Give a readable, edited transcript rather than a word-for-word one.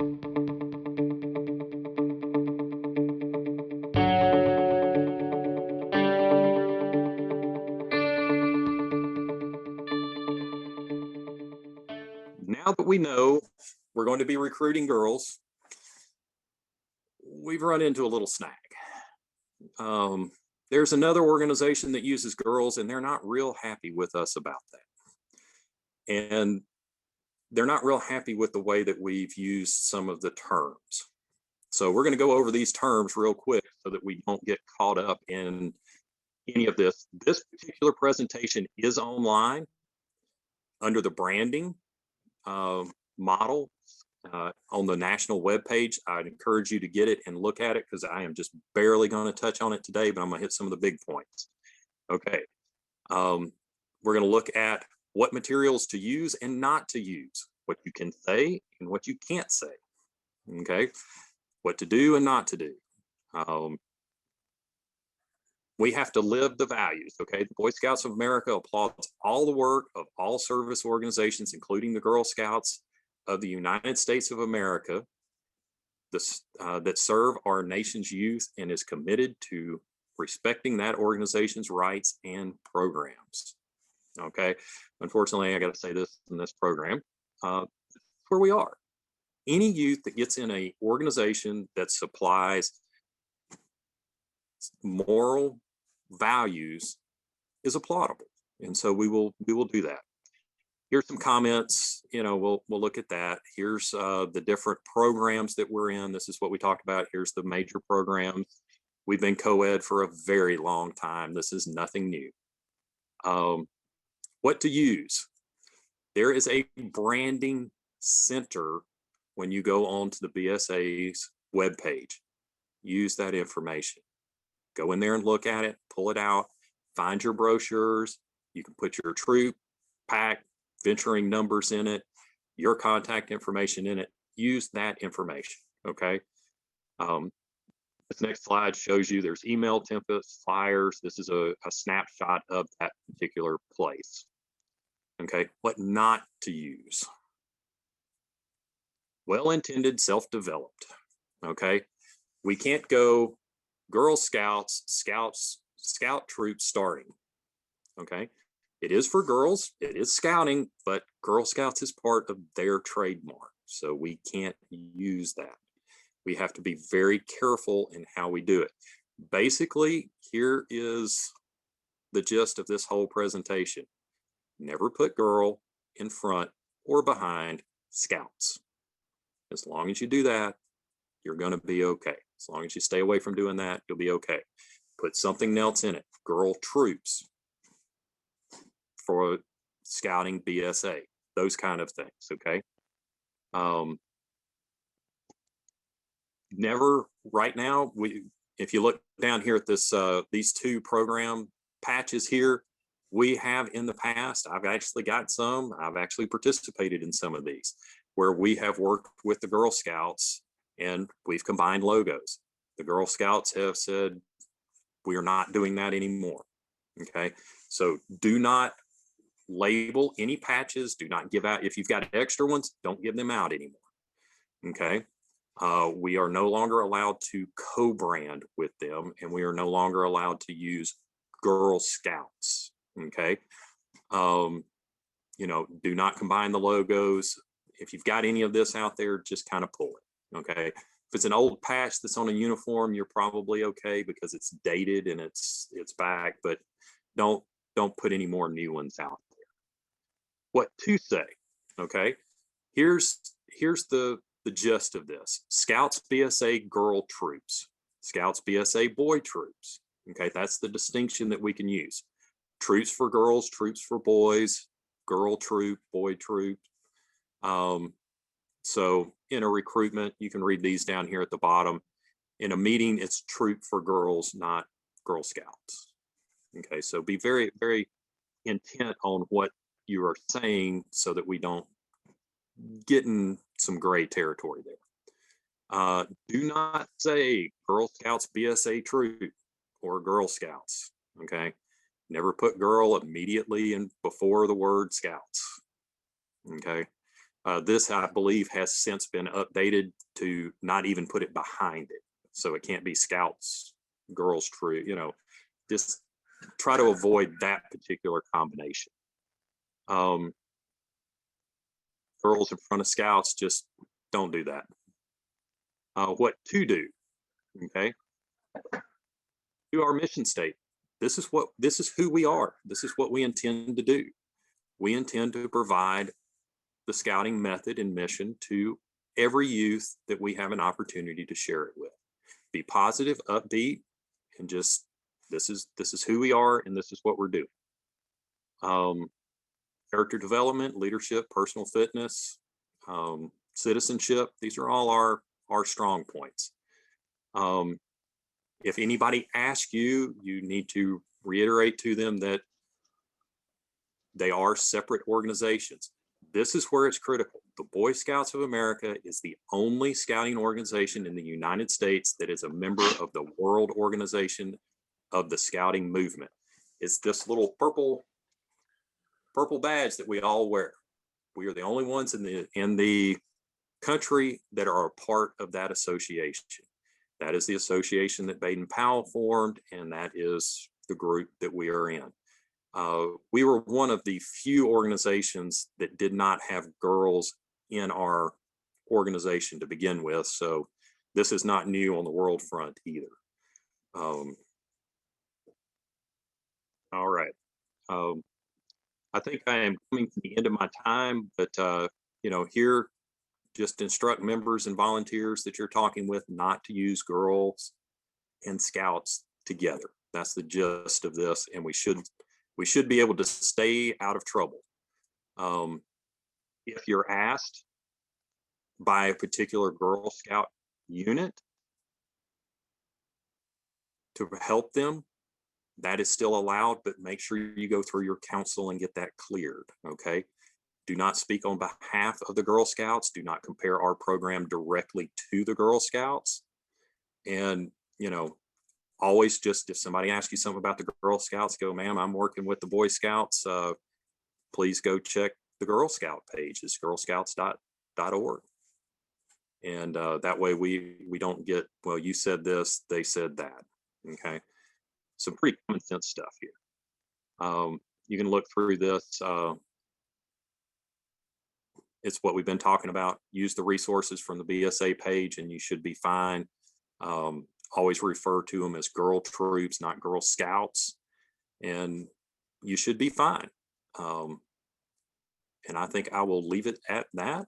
Now that we know we're going to be recruiting girls, we've run into a little snag. There's another organization that uses girls and they're not real happy with us about that. And they're not real happy with the way that we've used some of the terms. So we're going to go over these terms real quick so that we don't get caught up in any of this. This particular presentation is online under the branding model on the national webpage. I'd encourage you to get it and look at it because I am just barely going to touch on it today, but I'm going to hit some of the big points. Okay. We're going to look at what materials to use and not to use, what you can say and what you can't say. Okay. What to do and not to do. We have to live the values. Okay. The Boy Scouts of America applauds all the work of all service organizations, including the Girl Scouts of the United States of America, that serve our nation's youth and is committed to respecting that organization's rights and programs. Okay. Unfortunately, I got to say this in this program, where we are. Any youth that gets in a organization that supplies moral values is applaudable, and so we will do that. Here's some comments. We'll look at that. Here's the different programs that we're in. This is what we talked about. Here's the major programs. We've been co-ed for a very long time. This is nothing new. What to use? There is a branding center when you go on to the BSA's webpage. Use that information. Go in there and look at it, pull it out, find your brochures. You can put your troop, pack, venturing numbers in it, your contact information in it. Use that information, okay? This next slide shows you there's email templates, flyers. This is a snapshot of that particular place, okay? What not to use. Well-intended, self-developed, okay? We can't go Girl Scouts, Scout troop starting, okay? It is for girls, it is scouting, but Girl Scouts is part of their trademark, so we can't use that. We have to be very careful in how we do it. Basically, here is the gist of this whole presentation. Never put girl in front or behind Scouts. As long as you do that, you're going to be okay. As long as you stay away from doing that, you'll be okay. Put something else in it. Girl troops for scouting BSA, those kind of things, okay? Never, right now, if you look down here at this, these two program patches here, we have in the past, I've actually got some, I've actually participated in some of these, where we have worked with the Girl Scouts and we've combined logos. The Girl Scouts have said, we are not doing that anymore, okay? So do not label any patches, do not give out, if you've got extra ones, don't give them out anymore, okay? We are no longer allowed to co-brand with them, and we are no longer allowed to use Girl Scouts, okay? Do not combine the logos. If you've got any of this out there, just kind of pull it, okay? If it's an old patch that's on a uniform, you're probably okay because it's dated and it's back, but don't put any more new ones out there. What to say, okay? Here's the gist of this. Scouts BSA girl troops, Scouts BSA boy troops, okay? That's the distinction that we can use. Troops for girls, troops for boys, girl troop, boy troop. So in a recruitment, you can read these down here at the bottom. In a meeting, it's troop for girls, not Girl Scouts. Okay, so be very, very intent on what you are saying so that we don't get in some gray territory there. Do not say Girl Scouts BSA troop or Girl Scouts, okay? Never put girl immediately in before the word Scouts, okay? This, I believe, has since been updated to not even put it behind it. So it can't be Scouts, Girls Troop, just try to avoid that particular combination. Girls in front of Scouts, just don't do that. What to do, okay? Do our mission statement. This is who we are. This is what we intend to do. We intend to provide the scouting method and mission to every youth that we have an opportunity to share it with. Be positive, upbeat, and just this is who we are, and this is what we're doing. Character development, leadership, personal fitness, citizenship. These are all our strong points. If anybody asks you, you need to reiterate to them that they are separate organizations. This is where it's critical. The Boy Scouts of America is the only scouting organization in the United States that is a member of the World Organization of the Scouting Movement. It's this little purple badge that we all wear. We are the only ones in the country that are a part of that association. That is the association that Baden-Powell formed, and that is the group that we are in. We were one of the few organizations that did not have girls in our organization to begin with, so this is not new on the world front either. All right. I think I am coming to the end of my time, but here, just instruct members and volunteers that you're talking with not to use girls and Scouts together. That's the gist of this, and we should be able to stay out of trouble. If you're asked by a particular Girl Scout unit to help them, that is still allowed, but make sure you go through your council and get that cleared, okay? Do not speak on behalf of the Girl Scouts. Do not compare our program directly to the Girl Scouts. And, always just, if somebody asks you something about the Girl Scouts, go, ma'am, I'm working with the Boy Scouts. Please go check the Girl Scout page. It's girlscouts.org. And that way we don't get, well, you said this, they said that, okay? Some pretty common sense stuff here. You can look through this. It's what we've been talking about. Use the resources from the BSA page and you should be fine. Always refer to them as girl troops, not Girl Scouts, and you should be fine. And I think I will leave it at that.